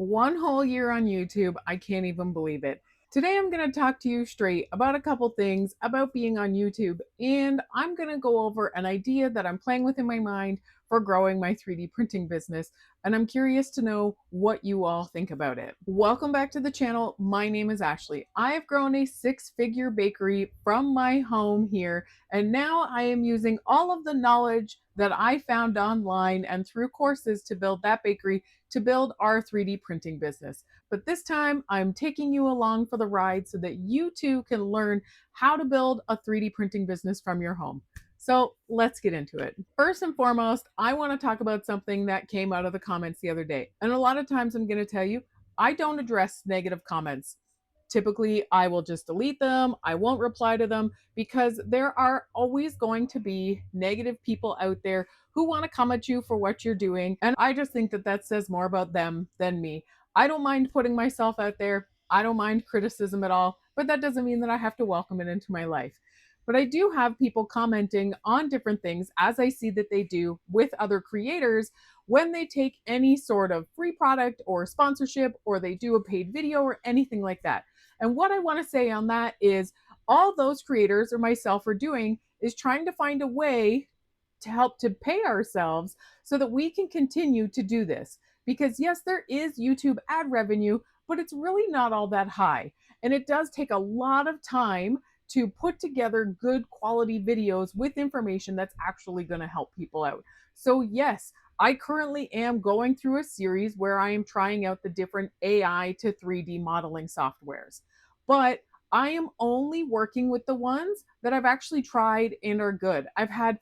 One whole year on YouTube. I can't even believe it. Today, I'm going to talk to you straight about a couple things about being on YouTube, and I'm going to go over an idea that I'm playing with in my mind for growing my 3D printing business. And I'm curious to know what you all think about it. Welcome back to the channel. My name is Ashley. I have grown a six-figure bakery from my home here, and now I am using all of the knowledge that I found online and through courses to build that bakery to build our 3D printing business. But this time I'm taking you along for the ride so that you too can learn how to build a 3D printing business from your home. So let's get into it. First and foremost, I want to talk about something that came out of the comments the other day. And a lot of times I'm going to tell you, I don't address negative comments. Typically, I will just delete them. I won't reply to them because there are always going to be negative people out there who want to come at you for what you're doing. And I just think that that says more about them than me. I don't mind putting myself out there. I don't mind criticism at all, but that doesn't mean that I have to welcome it into my life. But I do have people commenting on different things as I see that they do with other creators when they take any sort of free product or sponsorship or they do a paid video or anything like that. And what I want to say on that is all those creators or myself are doing is trying to find a way to help to pay ourselves so that we can continue to do this. Because yes, there is YouTube ad revenue, but it's really not all that high. And it does take a lot of time to put together good quality videos with information that's actually going to help people out. So yes, I currently am going through a series where I am trying out the different AI to 3D modeling softwares. But I am only working with the ones that I've actually tried and are good. I've had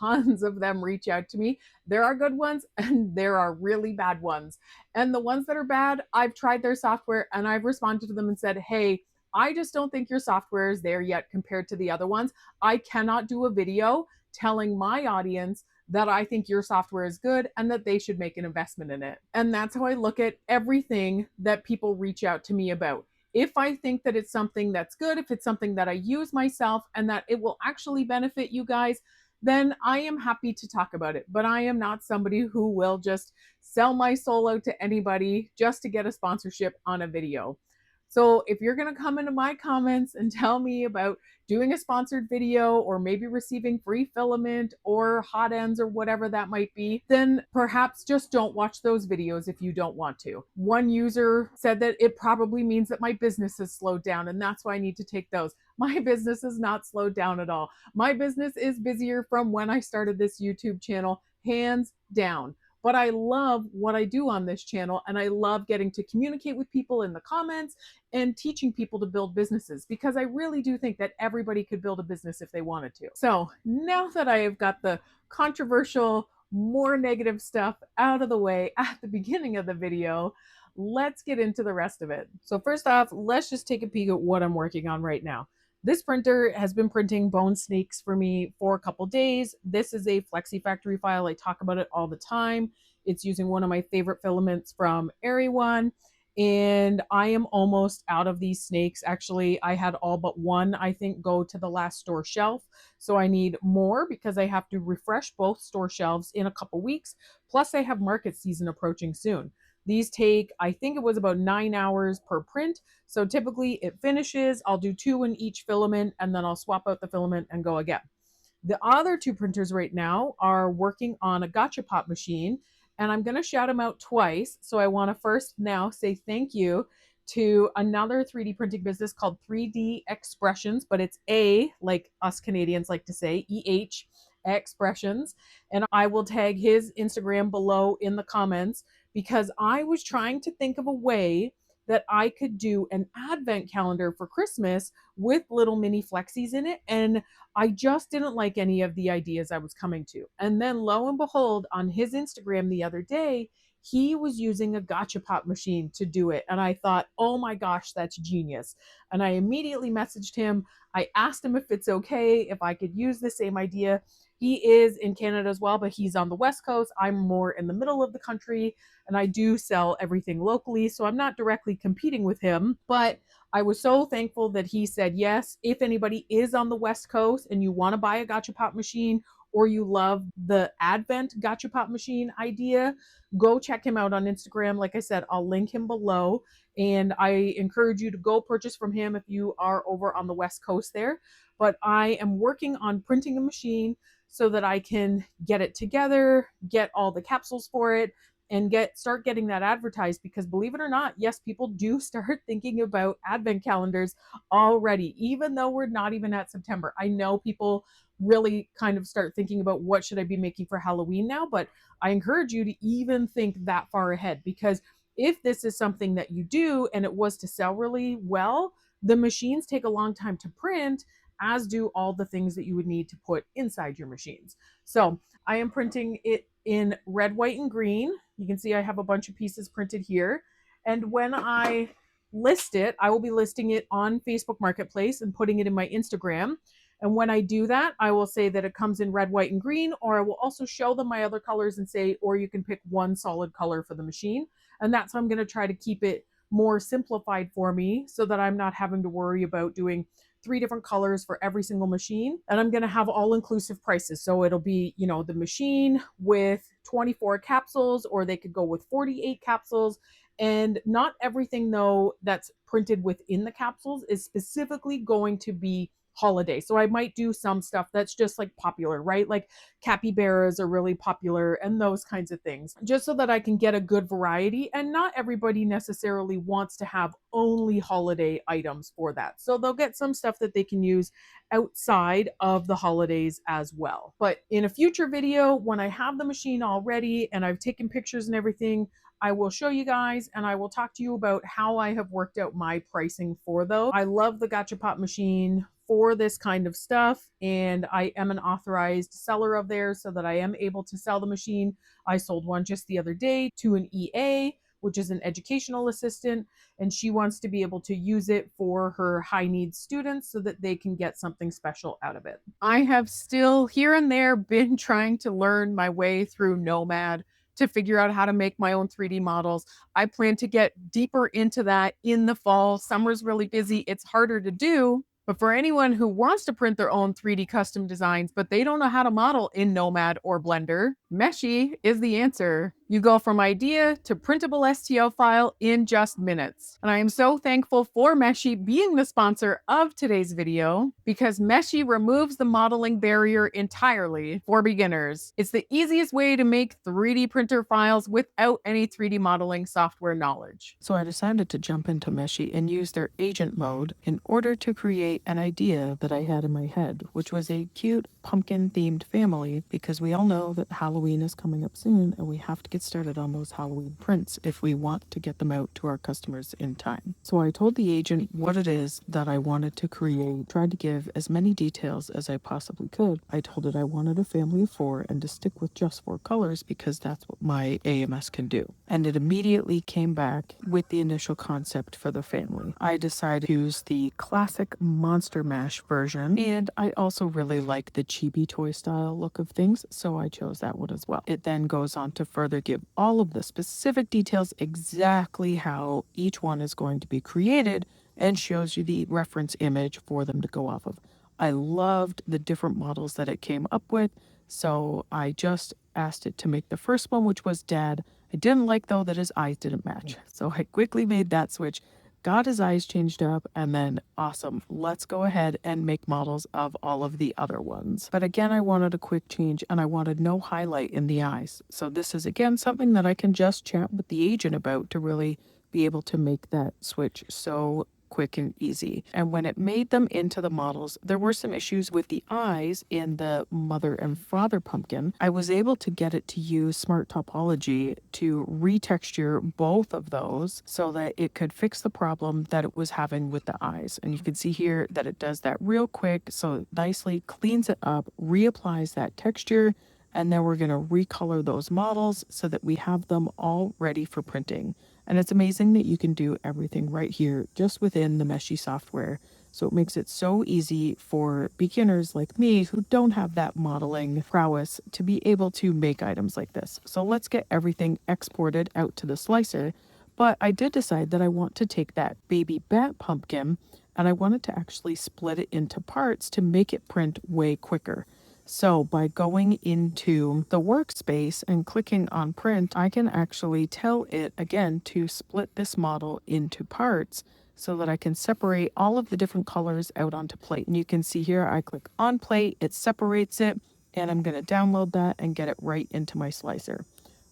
tons of them reach out to me. There are good ones and there are really bad ones. And the ones that are bad, I've tried their software and I've responded to them and said, hey, I just don't think your software is there yet compared to the other ones. I cannot do a video telling my audience that I think your software is good and that they should make an investment in it. And that's how I look at everything that people reach out to me about. If I think that it's something that's good, if it's something that I use myself and that it will actually benefit you guys, then I am happy to talk about it. But I am not somebody who will just sell my soul out to anybody just to get a sponsorship on a video. So if you're going to come into my comments and tell me about doing a sponsored video or maybe receiving free filament or hot ends or whatever that might be, then perhaps just don't watch those videos if you don't want to. One user said that it probably means that my business has slowed down and that's why I need to take those. My business is not slowed down at all. My business is busier from when I started this YouTube channel, hands down. But I love what I do on this channel and I love getting to communicate with people in the comments and teaching people to build businesses because I really do think that everybody could build a business if they wanted to. So now that I have got the controversial, more negative stuff out of the way at the beginning of the video, let's get into the rest of it. So first off, let's just take a peek at what I'm working on right now. This printer has been printing bone snakes for me for a couple days. This is a Flexi Factory file. I talk about it all the time. It's using one of my favorite filaments from One, and I am almost out of these snakes. Actually, I had all but one, I think, go to the last store shelf. So I need more because I have to refresh both store shelves in a couple weeks. Plus, I have market season approaching soon. These take, I think it was about 9 hours per print. So typically it finishes, I'll do 2 in each filament, and then I'll swap out the filament and go again. The other 2 printers right now are working on a gotcha pop machine, and I'm going to shout them out twice. So I want to first now say thank you to another 3D printing business called 3D Expressions, but it's A, like us Canadians like to say, EH Expressions. And I will tag his Instagram below in the comments because I was trying to think of a way that I could do an advent calendar for Christmas with little mini flexies in it. And I just didn't like any of the ideas I was coming to. And then lo and behold, on his Instagram the other day, he was using a gotcha pop machine to do it. And I thought, oh my gosh, that's genius. And I immediately messaged him. I asked him if it's okay, if I could use the same idea. He is in Canada as well, but he's on the West Coast. I'm more in the middle of the country, and I do sell everything locally, so I'm not directly competing with him. But I was so thankful that he said yes. If anybody is on the West Coast and you want to buy a gotcha pop machine or you love the Advent Gachapot machine idea, go check him out on Instagram. Like I said, I'll link him below. And I encourage you to go purchase from him if you are over on the West Coast there. But I am working on printing a machine so that I can get it together, get all the capsules for it, and start getting that advertised, because believe it or not, yes, people do start thinking about advent calendars already, even though we're not even at September. I know people really kind of start thinking about what should I be making for Halloween now, but I encourage you to even think that far ahead, because if this is something that you do and it was to sell really well, the machines take a long time to print, as do all the things that you would need to put inside your machines. So I am printing it in red, white, and green. You can see I have a bunch of pieces printed here. And when I list it, I will be listing it on Facebook Marketplace and putting it in my Instagram. And when I do that, I will say that it comes in red, white, and green, or I will also show them my other colors and say, or you can pick one solid color for the machine. And that's how I'm going to try to keep it more simplified for me, so that I'm not having to worry about doing 3 different colors for every single machine. And I'm going to have all inclusive prices. So it'll be, the machine with 24 capsules, or they could go with 48 capsules. And not everything, though, that's printed within the capsules is specifically going to be holiday. So I might do some stuff that's just like popular, right? Like capybaras are really popular and those kinds of things, just so that I can get a good variety. And not everybody necessarily wants to have only holiday items for that. So they'll get some stuff that they can use outside of the holidays as well. But in a future video, when I have the machine all ready and I've taken pictures and everything, I will show you guys, and I will talk to you about how I have worked out my pricing for those. I love the Gachapot machine for this kind of stuff, and I am an authorized seller of theirs, so that I am able to sell the machine. I sold one just the other day to an EA, which is an educational assistant, and she wants to be able to use it for her high needs students so that they can get something special out of it. I have still here and there been trying to learn my way through Nomad to figure out how to make my own 3D models. I plan to get deeper into that in the fall. Summer's really busy. It's harder to do. But for anyone who wants to print their own 3D custom designs, but they don't know how to model in Nomad or Blender, Meshy is the answer. You go from idea to printable STL file in just minutes. And I am so thankful for Meshy being the sponsor of today's video, because Meshy removes the modeling barrier entirely for beginners. It's the easiest way to make 3D printer files without any 3D modeling software knowledge. So I decided to jump into Meshy and use their agent mode in order to create an idea that I had in my head, which was a cute pumpkin-themed family, because we all know that Halloween is coming up soon and we have to get started on those Halloween prints if we want to get them out to our customers in time. So I told the agent what it is that I wanted to create, tried to give as many details as I possibly could. I told it I wanted a family of 4 and to stick with just 4 colors, because that's what my AMS can do. And it immediately came back with the initial concept for the family. I decided to use the classic Monster Mash version, and I also really like the chibi toy style look of things, so I chose that one as well. It then goes on to further give all of the specific details, exactly how each one is going to be created, and shows you the reference image for them to go off of. I loved the different models that it came up with, so I just asked it to make the first one, which was Dad. I didn't like, though, that his eyes didn't match, so I quickly made that switch, got his eyes changed up, and then awesome, let's go ahead and make models of all of the other ones. But again, I wanted a quick change, and I wanted no highlight in the eyes. So this is again something that I can just chat with the agent about to really be able to make that switch so quick and easy. And when it made them into the models, there were some issues with the eyes in the mother and father pumpkin. I was able to get it to use smart topology to retexture both of those so that it could fix the problem that it was having with the eyes. And you can see here that it does that real quick, so it nicely cleans it up, reapplies that texture, and then we're going to recolor those models so that we have them all ready for printing. And it's amazing that you can do everything right here just within the Meshy software. So it makes it so easy for beginners like me who don't have that modeling prowess to be able to make items like this. So let's get everything exported out to the slicer. But I did decide that I want to take that baby bat pumpkin and I wanted to actually split it into parts to make it print way quicker. So by going into the workspace and clicking on print, I can actually tell it again to split this model into parts so that I can separate all of the different colors out onto plate. And you can see here, I click on plate, it separates it, and I'm going to download that and get it right into my slicer.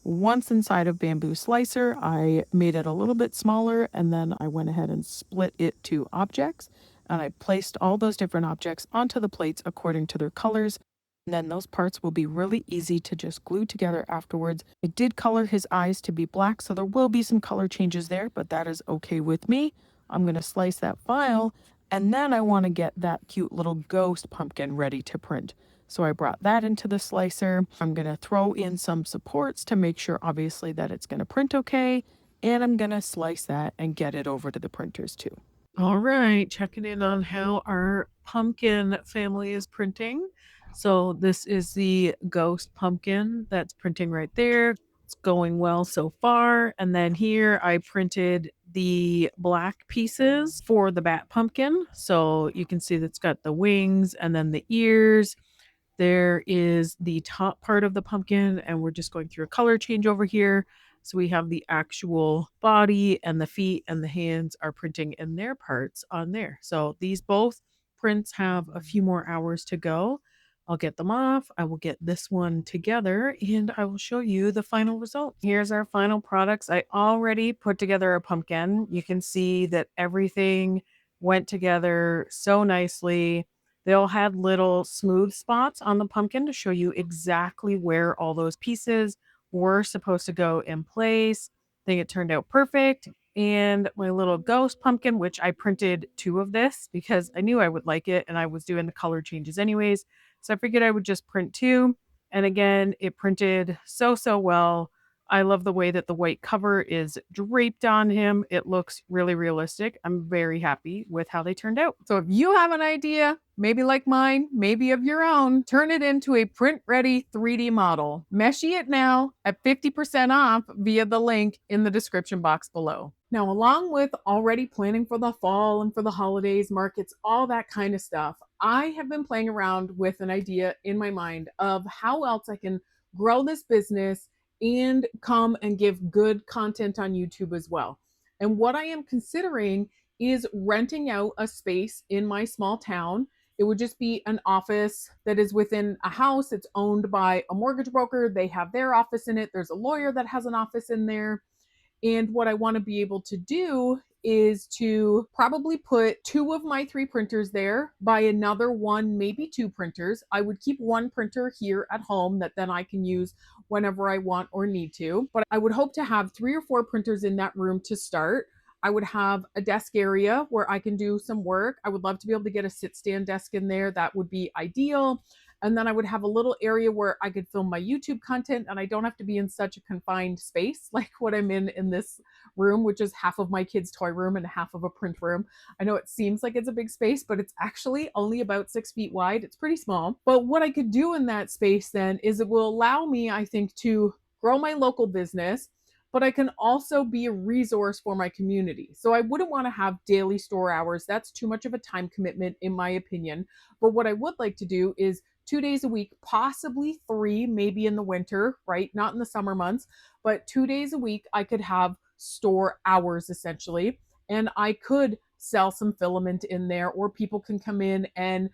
Once inside of Bamboo Slicer, I made it a little bit smaller, and then I went ahead and split it to objects, and I placed all those different objects onto the plates according to their colors. And then those parts will be really easy to just glue together afterwards. I did color his eyes to be black, so there will be some color changes there, but that is okay with me. I'm going to slice that file, and then I want to get that cute little ghost pumpkin ready to print. So I brought that into the slicer. I'm going to throw in some supports to make sure, obviously, that it's going to print okay. And I'm going to slice that and get it over to the printers too. All right, checking in on how our pumpkin family is printing. So this is the ghost pumpkin that's printing right there. It's going well so far. And then here I printed the black pieces for the bat pumpkin. So you can see that's got the wings and then the ears. There is the top part of the pumpkin, and we're just going through a color change over here. So we have the actual body, and the feet and the hands are printing in their parts on there. So these both prints have a few more hours to go. I'll get them off. I will get this one together and I will show you the final result. Here's our final products. I already put together a pumpkin. You can see that everything went together so nicely. They all had little smooth spots on the pumpkin to show you exactly where all those pieces were supposed to go in place. I think it turned out perfect. And my little ghost pumpkin, which I printed two of this because I knew I would like it and I was doing the color changes anyways. So I figured I would just print two. And again, it printed so well. I love the way that the white cover is draped on him. It looks really realistic. I'm very happy with how they turned out. So if you have an idea, maybe like mine, maybe of your own, turn it into a print ready 3D model. Meshy it now at 50% off via the link in the description box below. Now, along with already planning for the fall and for the holidays, markets, all that kind of stuff, I have been playing around with an idea in my mind of how else I can grow this business and come and give good content on YouTube as well. And what I am considering is renting out a space in my small town. It would just be an office that is within a house. It's owned by a mortgage broker. They have their office in it. There's a lawyer that has an office in there. And what I want to be able to do is to probably put two of my three printers there, buy another one, maybe two printers. I would keep one printer here at home that then I can use whenever I want or need to. But I would hope to have three or four printers in that room to start. I would have a desk area where I can do some work. I would love to be able to get a sit stand desk in there. That would be ideal. And then I would have a little area where I could film my YouTube content and I don't have to be in such a confined space like what I'm in this room, which is half of my kids' toy room and half of a print room. I know it seems like it's a big space, but it's actually only about 6 feet wide. It's pretty small. But what I could do in that space then is it will allow me, I think, to grow my local business, but I can also be a resource for my community. So I wouldn't want to have daily store hours. That's too much of a time commitment, in my opinion. But what I would like to do is 2 days a week, possibly three, maybe in the winter, right? Not in the summer months, but 2 days a week, I could have store hours essentially. And I could sell some filament in there, or people can come in and,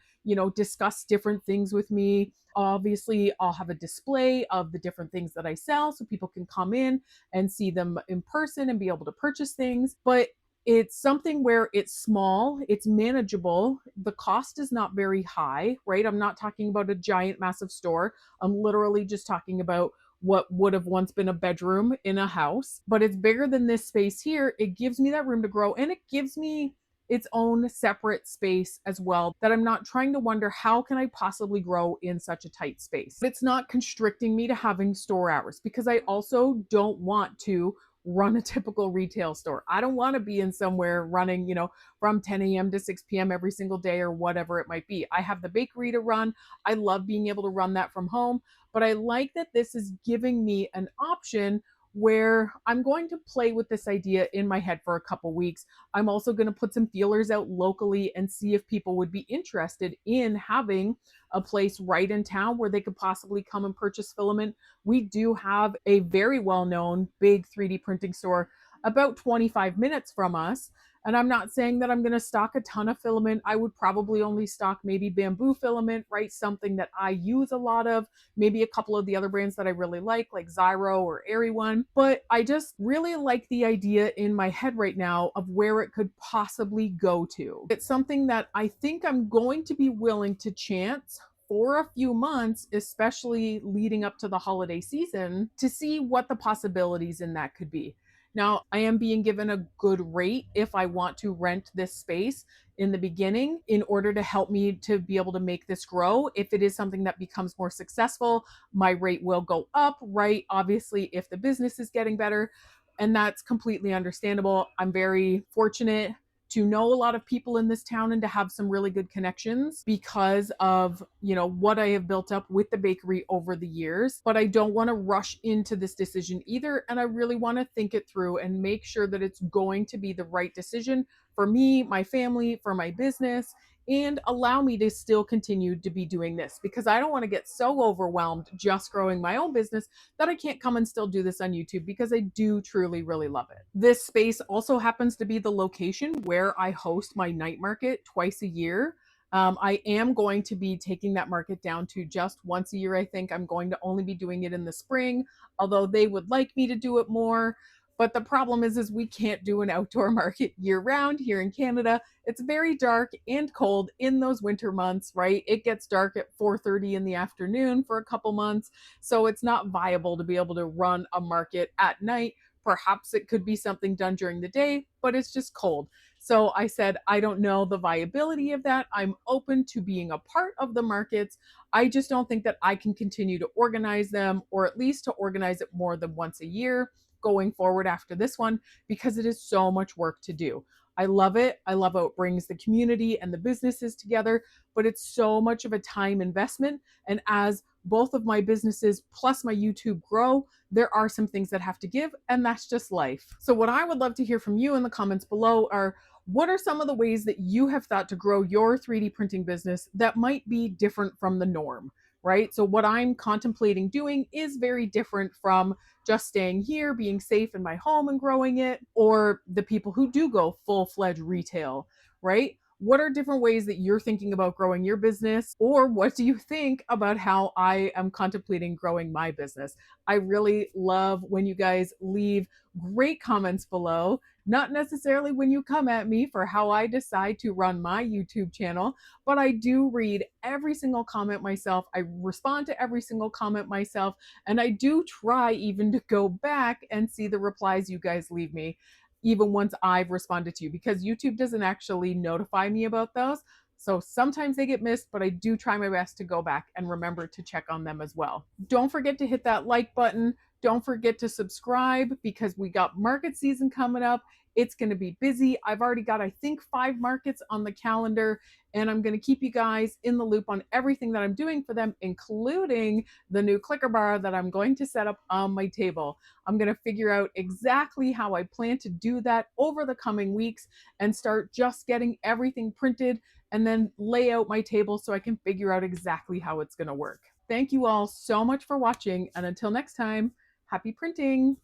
discuss different things with me. Obviously, I'll have a display of the different things that I sell so people can come in and see them in person and be able to purchase things. But it's something where it's small, it's manageable. The cost is not very high, right? I'm not talking about a giant, massive store. I'm literally just talking about what would have once been a bedroom in a house, but it's bigger than this space here. It gives me that room to grow and it gives me its own separate space as well, that I'm not trying to wonder how can I possibly grow in such a tight space. It's not constricting me to having store hours because I also don't want to run a typical retail store. I don't want to be in somewhere running, from 10 a.m. to 6 p.m. every single day or whatever it might be. I have the bakery to run. I love being able to run that from home, but I like that this is giving me an option where I'm going to play with this idea in my head for a couple weeks. I'm also going to put some feelers out locally and see if people would be interested in having a place right in town where they could possibly come and purchase filament. We do have a very well known big 3D printing store about 25 minutes from us. And I'm not saying that I'm going to stock a ton of filament. I would probably only stock maybe bamboo filament, right? Something that I use a lot of, maybe a couple of the other brands that I really like Zyro or Airy One. But I just really like the idea in my head right now of where it could possibly go to. It's something that I think I'm going to be willing to chance for a few months, especially leading up to the holiday season, to see what the possibilities in that could be. Now, I am being given a good rate if I want to rent this space in the beginning in order to help me to be able to make this grow. If it is something that becomes more successful, my rate will go up, right? Obviously, if the business is getting better, and that's completely understandable. I'm very fortunate to know a lot of people in this town and to have some really good connections because of, what I have built up with the bakery over the years. But I don't want to rush into this decision either, and I really want to think it through and make sure that it's going to be the right decision for me, my family, for my business, and allow me to still continue to be doing this because I don't want to get so overwhelmed just growing my own business that I can't come and still do this on YouTube because I do truly really love it. This space also happens to be the location where I host my night market twice a year. I am going to be taking that market down to just once a year. I think I'm going to only be doing it in the spring, although they would like me to do it more. But the problem is we can't do an outdoor market year round here in Canada. It's very dark and cold in those winter months, right? It gets dark at 4:30 in the afternoon for a couple months, so it's not viable to be able to run a market at night. Perhaps it could be something done during the day, but it's just cold. So I said, I don't know the viability of that. I'm open to being a part of the markets. I just don't think that I can continue to organize them, or at least to organize it more than once a year going forward after this one, because it is so much work to do. I love it. I love how it brings the community and the businesses together, but it's so much of a time investment. And as both of my businesses plus my YouTube grow, there are some things that have to give, and that's just life. So, what I would love to hear from you in the comments below are, what are some of the ways that you have thought to grow your 3D printing business that might be different from the norm? Right. So, what I'm contemplating doing is very different from just staying here, being safe in my home and growing it, or the people who do go full fledged retail, right? What are different ways that you're thinking about growing your business? Or what do you think about how I am contemplating growing my business? I really love when you guys leave great comments below, not necessarily when you come at me for how I decide to run my YouTube channel, but I do read every single comment myself. I respond to every single comment myself, and I do try even to go back and see the replies you guys leave me, even once I've responded to you, because YouTube doesn't actually notify me about those. So sometimes they get missed, but I do try my best to go back and remember to check on them as well. Don't forget to hit that like button. Don't forget to subscribe because we got market season coming up. It's going to be busy. I've already got, I think, 5 markets on the calendar, and I'm going to keep you guys in the loop on everything that I'm doing for them, including the new clicker bar that I'm going to set up on my table. I'm going to figure out exactly how I plan to do that over the coming weeks and start just getting everything printed and then lay out my table so I can figure out exactly how it's going to work. Thank you all so much for watching, and until next time, happy printing!